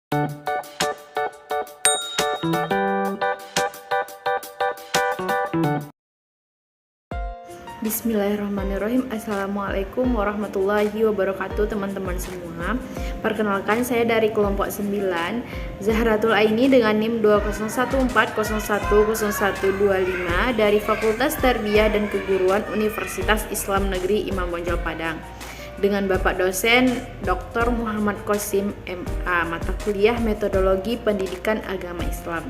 Bismillahirrahmanirrahim. Assalamualaikum warahmatullahi wabarakatuh teman-teman semua. Perkenalkan, saya dari kelompok 9 Zahratul Aini dengan NIM 20140100125 dari Fakultas Tarbiyah dan Keguruan Universitas Islam Negeri Imam Bonjol Padang, dengan Bapak dosen Dr. Muhammad Qasim MA, mata kuliah Metodologi Pendidikan Agama Islam.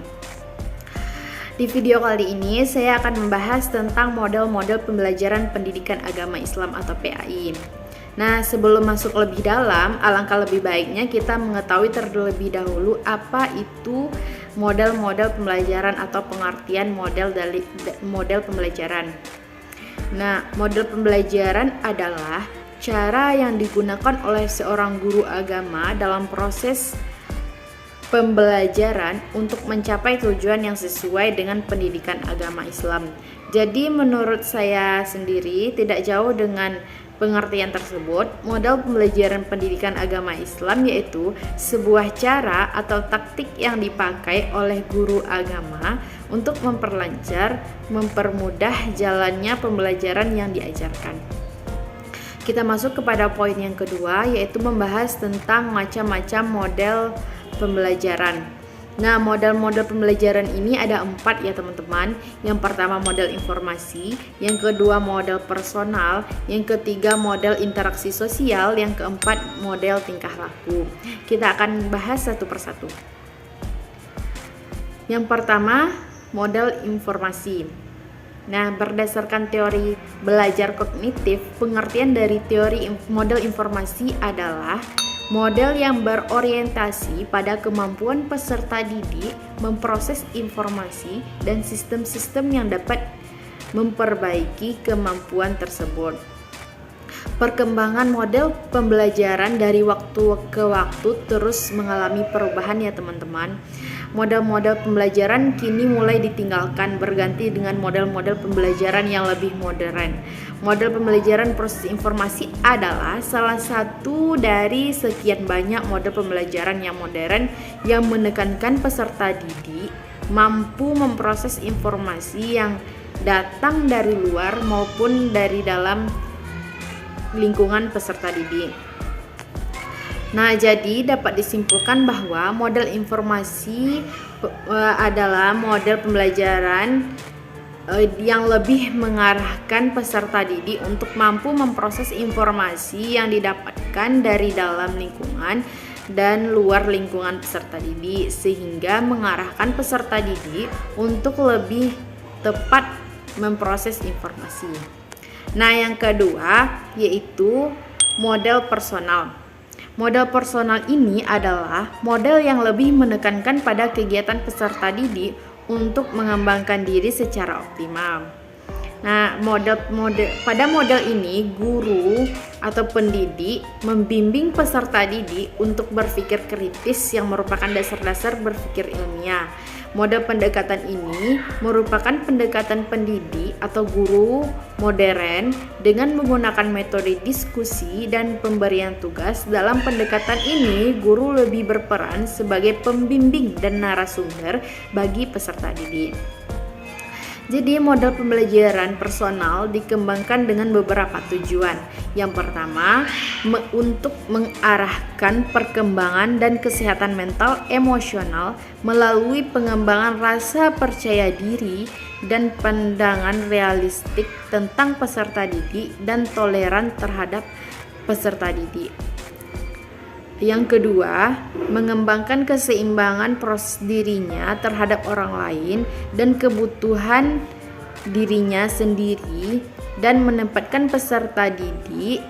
Di video kali ini saya akan membahas tentang model-model pembelajaran pendidikan agama Islam atau PAI. Nah, sebelum masuk lebih dalam, alangkah lebih baiknya kita mengetahui terlebih dahulu apa itu model-model pembelajaran atau pengertian model pembelajaran. Nah, model pembelajaran adalah cara yang digunakan oleh seorang guru agama dalam proses pembelajaran untuk mencapai tujuan yang sesuai dengan pendidikan agama Islam. Jadi menurut saya sendiri tidak jauh dengan pengertian tersebut. Model pembelajaran pendidikan agama Islam yaitu sebuah cara atau taktik yang dipakai oleh guru agama untuk memperlancar, mempermudah jalannya pembelajaran yang diajarkan. Kita masuk kepada poin yang kedua, yaitu membahas tentang macam-macam model pembelajaran. Nah, model-model pembelajaran ini ada 4 ya teman-teman. Yang pertama model informasi, yang kedua model personal, yang ketiga model interaksi sosial, yang keempat model tingkah laku. Kita akan bahas satu persatu. Yang pertama model informasi. Nah, berdasarkan teori belajar kognitif, pengertian dari teori model informasi adalah model yang berorientasi pada kemampuan peserta didik memproses informasi dan sistem-sistem yang dapat memperbaiki kemampuan tersebut. Perkembangan model pembelajaran dari waktu ke waktu terus mengalami perubahan ya teman-teman. Model-model pembelajaran kini mulai ditinggalkan, berganti dengan model-model pembelajaran yang lebih modern. Model pembelajaran proses informasi adalah salah satu dari sekian banyak model pembelajaran yang modern yang menekankan peserta didik mampu memproses informasi yang datang dari luar maupun dari dalam lingkungan peserta didik. Nah, jadi dapat disimpulkan bahwa model informasi adalah model pembelajaran yang lebih mengarahkan peserta didik untuk mampu memproses informasi yang didapatkan dari dalam lingkungan dan luar lingkungan peserta didik, sehingga mengarahkan peserta didik untuk lebih tepat memproses informasi. Nah, yang kedua yaitu model personal. Model personal ini adalah model yang lebih menekankan pada kegiatan peserta didik untuk mengembangkan diri secara optimal. Nah, pada model ini guru atau pendidik membimbing peserta didik untuk berpikir kritis yang merupakan dasar-dasar berpikir ilmiah. Model pendekatan ini merupakan pendekatan pendidik atau guru modern dengan menggunakan metode diskusi dan pemberian tugas. Dalam pendekatan ini, guru lebih berperan sebagai pembimbing dan narasumber bagi peserta didik. Jadi model pembelajaran personal dikembangkan dengan beberapa tujuan. Yang pertama, untuk mengarahkan perkembangan dan kesehatan mental emosional melalui pengembangan rasa percaya diri dan pandangan realistik tentang peserta didik dan toleran terhadap peserta didik. Yang kedua, mengembangkan keseimbangan proses dirinya terhadap orang lain dan kebutuhan dirinya sendiri, dan menempatkan peserta didik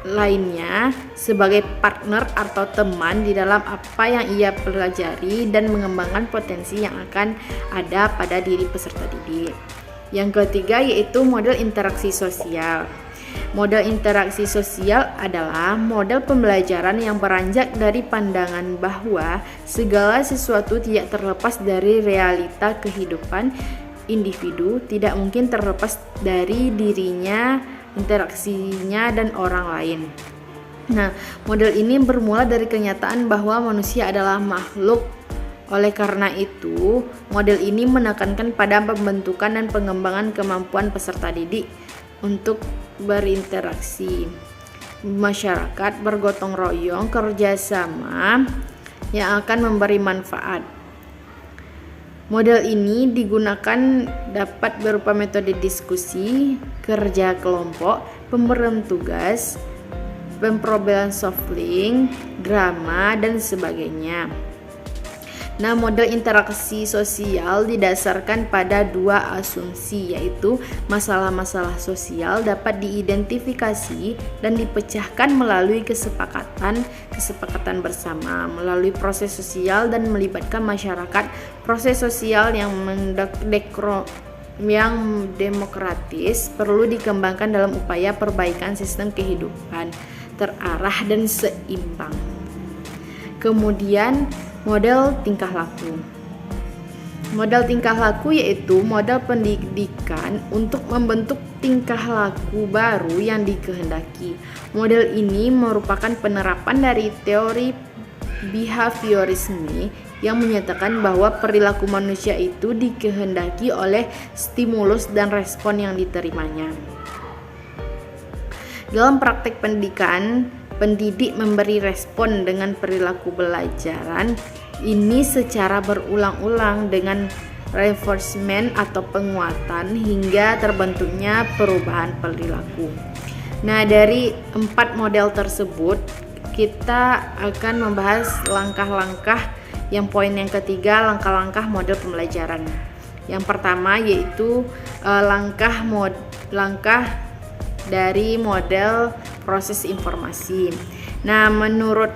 lainnya sebagai partner atau teman di dalam apa yang ia pelajari dan mengembangkan potensi yang akan ada pada diri peserta didik. Yang ketiga yaitu model interaksi sosial. Model interaksi sosial adalah model pembelajaran yang beranjak dari pandangan bahwa segala sesuatu tidak terlepas dari realita kehidupan individu, tidak mungkin terlepas dari dirinya, interaksinya, dan orang lain. Nah, model ini bermula dari kenyataan bahwa manusia adalah makhluk. Oleh karena itu, model ini menekankan pada pembentukan dan pengembangan kemampuan peserta didik untuk berinteraksi, masyarakat, bergotong royong, kerjasama yang akan memberi manfaat. Model ini digunakan dapat berupa metode diskusi, kerja kelompok, pemberian tugas, problem solving, drama, dan sebagainya. Nah, model interaksi sosial didasarkan pada dua asumsi, yaitu masalah-masalah sosial dapat diidentifikasi dan dipecahkan melalui kesepakatan bersama, melalui proses sosial dan melibatkan masyarakat. Proses sosial yang demokratis perlu dikembangkan dalam upaya perbaikan sistem kehidupan terarah dan seimbang. Kemudian model tingkah laku. Model tingkah laku yaitu model pendidikan untuk membentuk tingkah laku baru yang dikehendaki. Model ini merupakan penerapan dari teori behaviorisme yang menyatakan bahwa perilaku manusia itu dikehendaki oleh stimulus dan respon yang diterimanya. Dalam praktek pendidikan, pendidik memberi respon dengan perilaku belajaran ini secara berulang-ulang dengan reinforcement atau penguatan hingga terbentuknya perubahan perilaku. Nah, dari 4 model tersebut kita akan membahas langkah-langkah yang poin yang ketiga, langkah-langkah model pembelajaran. Yang pertama yaitu langkah dari model proses informasi. Nah, menurut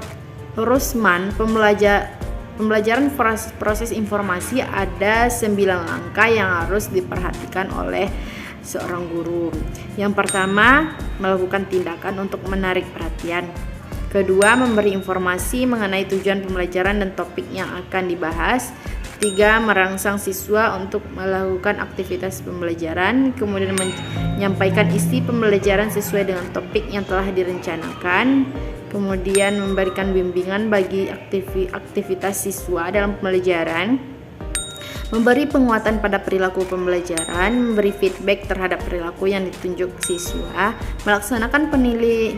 Rusman, pembelajaran proses informasi ada 9 langkah yang harus diperhatikan oleh seorang guru. Yang pertama, melakukan tindakan untuk menarik perhatian. Kedua, memberi informasi mengenai tujuan pembelajaran dan topik yang akan dibahas. 3. Merangsang siswa untuk melakukan aktivitas pembelajaran, kemudian menyampaikan isi pembelajaran sesuai dengan topik yang telah direncanakan, kemudian memberikan bimbingan bagi aktivitas siswa dalam pembelajaran, memberi penguatan pada perilaku pembelajaran, memberi feedback terhadap perilaku yang ditunjuk siswa, melaksanakan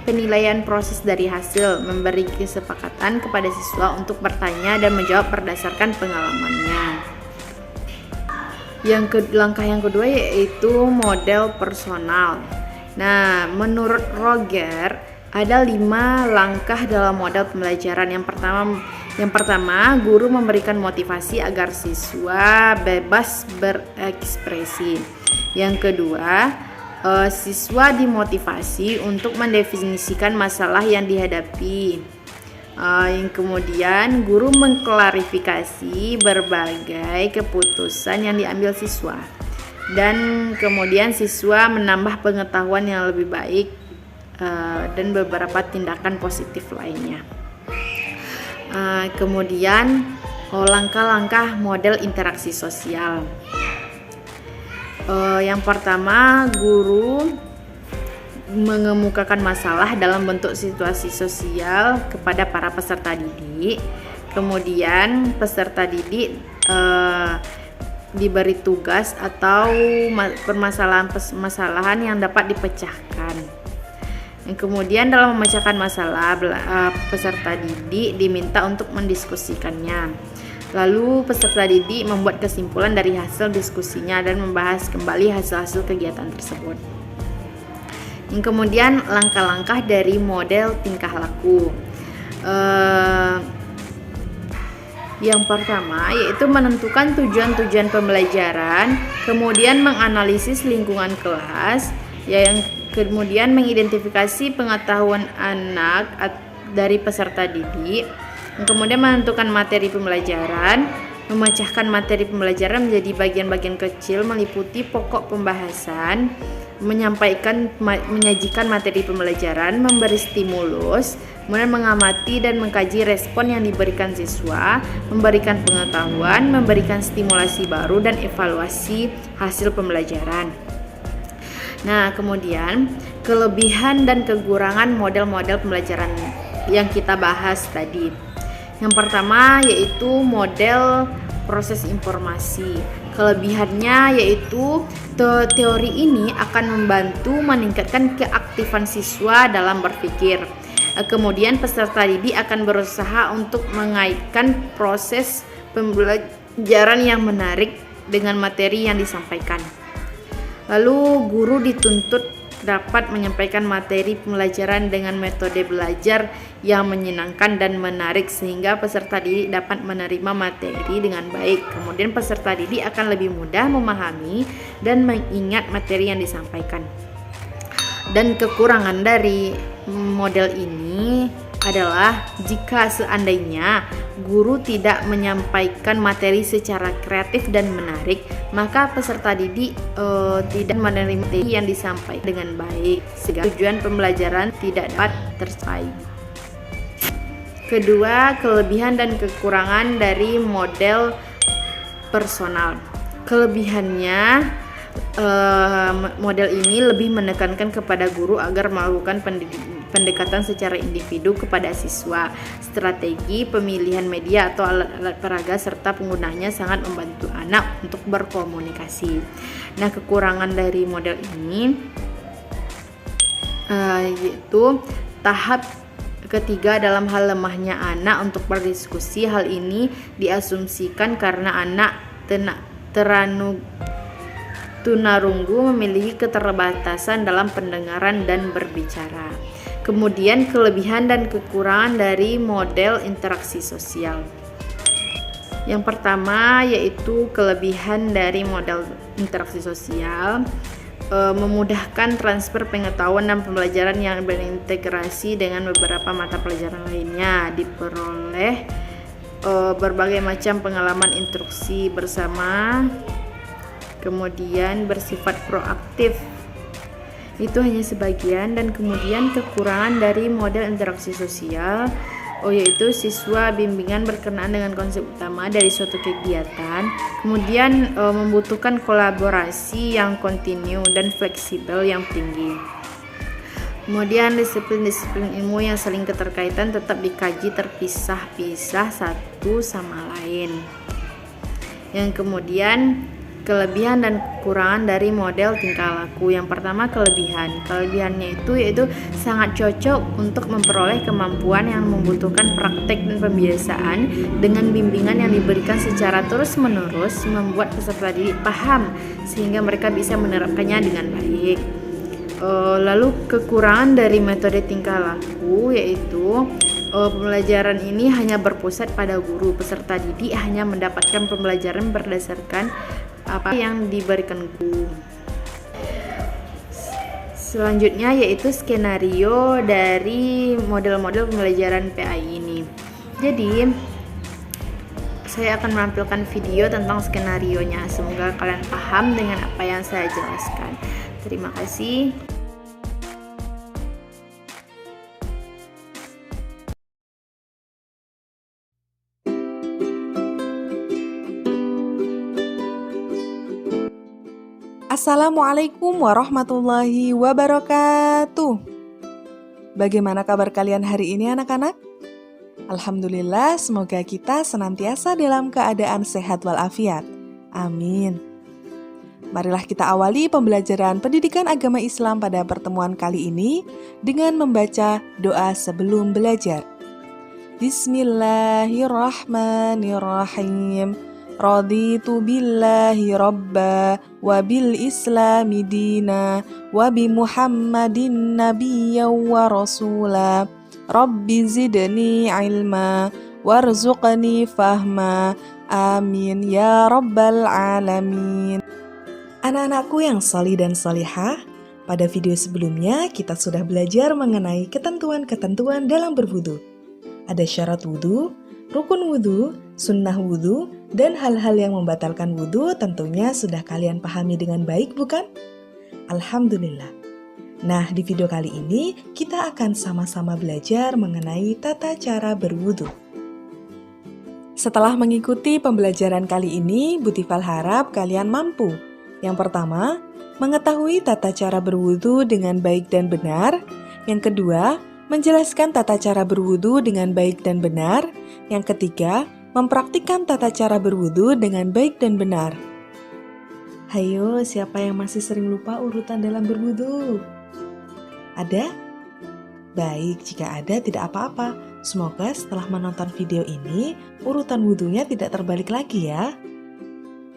penilaian proses dari hasil, memberi kesepakatan kepada siswa untuk bertanya dan menjawab berdasarkan pengalamannya. Langkah yang kedua yaitu model personal. Nah, menurut Roger ada 5 langkah dalam model pembelajaran. Yang pertama, guru memberikan motivasi agar siswa bebas berekspresi. Yang kedua, siswa dimotivasi untuk mendefinisikan masalah yang dihadapi. Yang kemudian, guru mengklarifikasi berbagai keputusan yang diambil siswa. Dan kemudian siswa menambah pengetahuan yang lebih baik dan beberapa tindakan positif lainnya. Kemudian langkah-langkah model interaksi sosial. Yang pertama, guru mengemukakan masalah dalam bentuk situasi sosial kepada para peserta didik. Kemudian peserta didik diberi tugas atau permasalahan yang dapat dipecahkan. Kemudian dalam memecahkan masalah, peserta didik diminta untuk mendiskusikannya. Lalu peserta didik membuat kesimpulan dari hasil diskusinya dan membahas kembali hasil-hasil kegiatan tersebut. Kemudian langkah-langkah dari model tingkah laku. Yang pertama yaitu menentukan tujuan-tujuan pembelajaran, kemudian menganalisis lingkungan kelas, kemudian mengidentifikasi pengetahuan anak dari peserta didik, kemudian menentukan materi pembelajaran, memecahkan materi pembelajaran menjadi bagian-bagian kecil meliputi pokok pembahasan, menyajikan materi pembelajaran, memberi stimulus, kemudian mengamati dan mengkaji respon yang diberikan siswa, memberikan pengetahuan, memberikan stimulasi baru dan evaluasi hasil pembelajaran. Nah, kemudian kelebihan dan kekurangan model-model pembelajaran yang kita bahas tadi. Yang pertama yaitu model proses informasi. Kelebihannya yaitu teori ini akan membantu meningkatkan keaktifan siswa dalam berpikir. Kemudian peserta didik akan berusaha untuk mengaitkan proses pembelajaran yang menarik dengan materi yang disampaikan. Lalu guru dituntut dapat menyampaikan materi pembelajaran dengan metode belajar yang menyenangkan dan menarik sehingga peserta didik dapat menerima materi dengan baik. Kemudian peserta didik akan lebih mudah memahami dan mengingat materi yang disampaikan. Dan kekurangan dari model ini adalah jika seandainya guru tidak menyampaikan materi secara kreatif dan menarik, maka peserta didik tidak menerima materi yang disampaikan dengan baik sehingga tujuan pembelajaran tidak dapat tercapai. Kedua, kelebihan dan kekurangan dari model personal. Kelebihannya, model ini lebih menekankan kepada guru agar melakukan pendekatan secara individu kepada siswa. Strategi pemilihan media atau alat-alat peraga serta penggunanya sangat membantu anak untuk berkomunikasi. Nah, kekurangan dari model ini yaitu tahap ketiga dalam hal lemahnya anak untuk berdiskusi. Hal ini diasumsikan karena anak tunarunggu memiliki keterbatasan dalam pendengaran dan berbicara. Kemudian kelebihan dan kekurangan dari model interaksi sosial. Yang pertama yaitu kelebihan dari model interaksi sosial, memudahkan transfer pengetahuan dan pembelajaran yang berintegrasi dengan beberapa mata pelajaran lainnya, diperoleh berbagai macam pengalaman instruksi bersama, kemudian bersifat proaktif. Itu hanya sebagian. Dan kemudian kekurangan dari model interaksi sosial yaitu siswa bimbingan berkenaan dengan konsep utama dari suatu kegiatan, kemudian membutuhkan kolaborasi yang kontinu dan fleksibel yang tinggi. Kemudian disiplin-disiplin ilmu yang saling keterkaitan tetap dikaji terpisah-pisah satu sama lain. Yang kemudian kelebihan dan kekurangan dari model tingkah laku. Yang pertama kelebihannya itu yaitu sangat cocok untuk memperoleh kemampuan yang membutuhkan praktek dan pembiasaan dengan bimbingan yang diberikan secara terus-menerus, membuat peserta didik paham sehingga mereka bisa menerapkannya dengan baik. Lalu kekurangan dari metode tingkah laku yaitu pembelajaran ini hanya berpusat pada guru. Peserta didik hanya mendapatkan pembelajaran berdasarkan apa yang diberikan guru. Selanjutnya yaitu skenario dari model-model pembelajaran PAI ini. Jadi saya akan menampilkan video tentang skenarionya. Semoga kalian paham dengan apa yang saya jelaskan. Terima kasih. Assalamualaikum warahmatullahi wabarakatuh. Bagaimana kabar kalian hari ini anak-anak? Alhamdulillah, semoga kita senantiasa dalam keadaan sehat walafiat. Amin. Marilah kita awali pembelajaran pendidikan agama Islam pada pertemuan kali ini dengan membaca doa sebelum belajar. Bismillahirrahmanirrahim. Raditu billahi rabba wa bil islami dina wa bi muhammadin nabiyya wa rasula. Rabbi zidni ilma warzuqni fahma. Amin ya rabbal alamin. Anak-anakku yang sholih dan sholihah, pada video sebelumnya kita sudah belajar mengenai ketentuan-ketentuan dalam berwudu. Ada syarat wudu, rukun wudu, sunnah wudu, dan hal-hal yang membatalkan wudu tentunya sudah kalian pahami dengan baik, bukan? Alhamdulillah. Nah, di video kali ini kita akan sama-sama belajar mengenai tata cara berwudu. Setelah mengikuti pembelajaran kali ini, Bu Tifal harap kalian mampu. Yang pertama, mengetahui tata cara berwudu dengan baik dan benar. Yang kedua, menjelaskan tata cara berwudu dengan baik dan benar. Yang ketiga, mempraktikkan tata cara berwudu dengan baik dan benar. Hayo, siapa yang masih sering lupa urutan dalam berwudu? Ada? Baik, jika ada tidak apa-apa. Semoga setelah menonton video ini, urutan wudunya tidak terbalik lagi ya.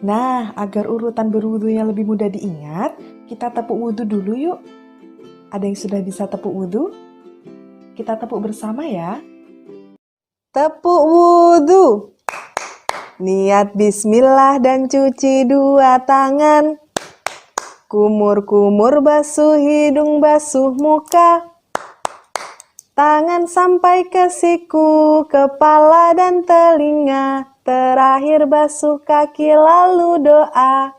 Nah, agar urutan berwudunya lebih mudah diingat, kita tepuk wudu dulu yuk. Ada yang sudah bisa tepuk wudu? Kita tepuk bersama ya. Tepuk wudu. Niat bismillah dan cuci dua tangan. Kumur-kumur basuh hidung, basuh muka. Tangan sampai ke siku, kepala dan telinga. Terakhir basuh kaki lalu doa.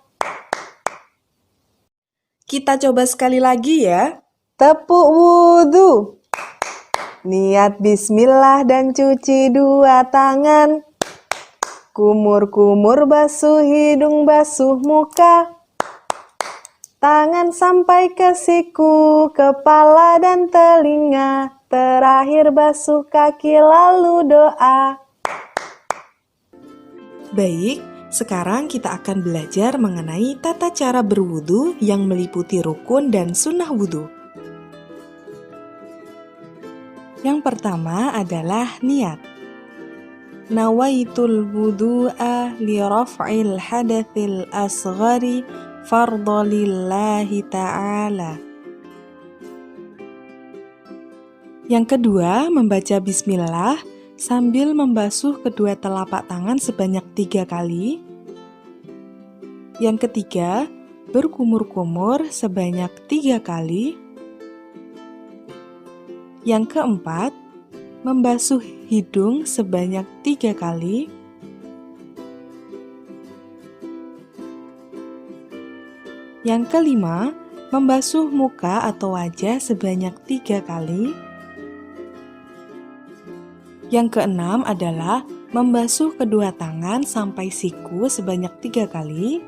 Kita coba sekali lagi ya. Tepuk wudu. Niat bismillah dan cuci dua tangan. Kumur-kumur basuh hidung, basuh muka. Tangan sampai ke siku, kepala dan telinga. Terakhir basuh kaki lalu doa. Baik, sekarang kita akan belajar mengenai tata cara berwudu yang meliputi rukun dan sunnah wudu. Yang pertama adalah niat. Nawaitul wudu'a li raf'il hadatsil asghari fardhu lillahi ta'ala. Yang kedua, membaca bismillah sambil membasuh kedua telapak tangan sebanyak 3 kali. Yang ketiga, berkumur-kumur sebanyak 3 kali. Yang keempat, membasuh hidung sebanyak 3 kali. Yang kelima, membasuh muka atau wajah sebanyak 3 kali. Yang keenam adalah membasuh kedua tangan sampai siku sebanyak 3 kali.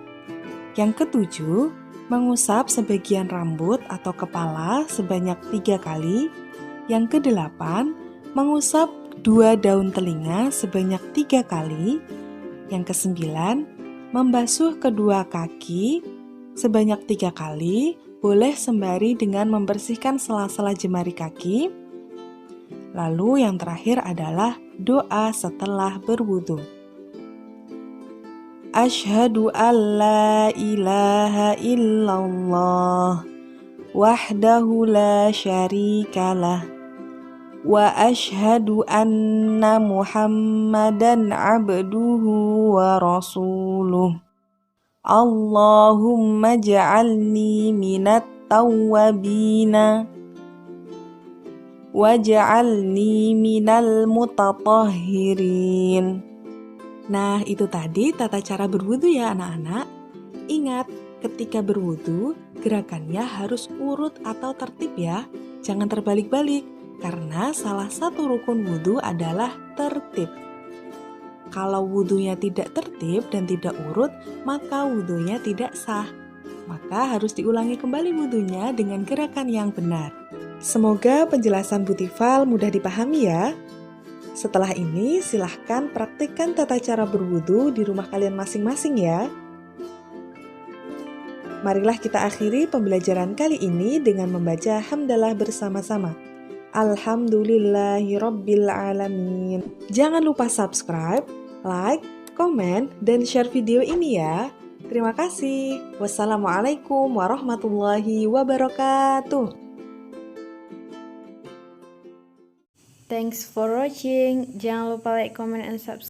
Yang ketujuh, mengusap sebagian rambut atau kepala sebanyak 3 kali. Yang kedelapan, mengusap 2 daun telinga sebanyak 3 kali. Yang kesembilan, membasuh kedua kaki sebanyak 3 kali, boleh sembari dengan membersihkan sela-sela jemari kaki. Lalu yang terakhir adalah doa setelah berwudu. Asyhadu an la ilaha illallah wahdahu la syarikalah wa asyhadu anna Muhammadan abduhu wa rasuluh. Allahumma ja'alni minat tawwabina waj'alni minal mutatahhirin. Nah, itu tadi tata cara berwudu ya anak-anak. Ingat, ketika berwudu, gerakannya harus urut atau tertib ya. Jangan terbalik-balik, karena salah satu rukun wudu adalah tertib. Kalau wudunya tidak tertib dan tidak urut, maka wudunya tidak sah. Maka harus diulangi kembali wudunya dengan gerakan yang benar. Semoga penjelasan Bu Tifal mudah dipahami ya. Setelah ini, silahkan praktikkan tata cara berwudu di rumah kalian masing-masing ya. Marilah kita akhiri pembelajaran kali ini dengan membaca hamdalah bersama-sama. Alhamdulillahirabbil alamin. Jangan lupa subscribe, like, komen, dan share video ini ya. Terima kasih. Wassalamualaikum warahmatullahi wabarakatuh. Thanks for watching. Jangan lupa like, comment, and subscribe.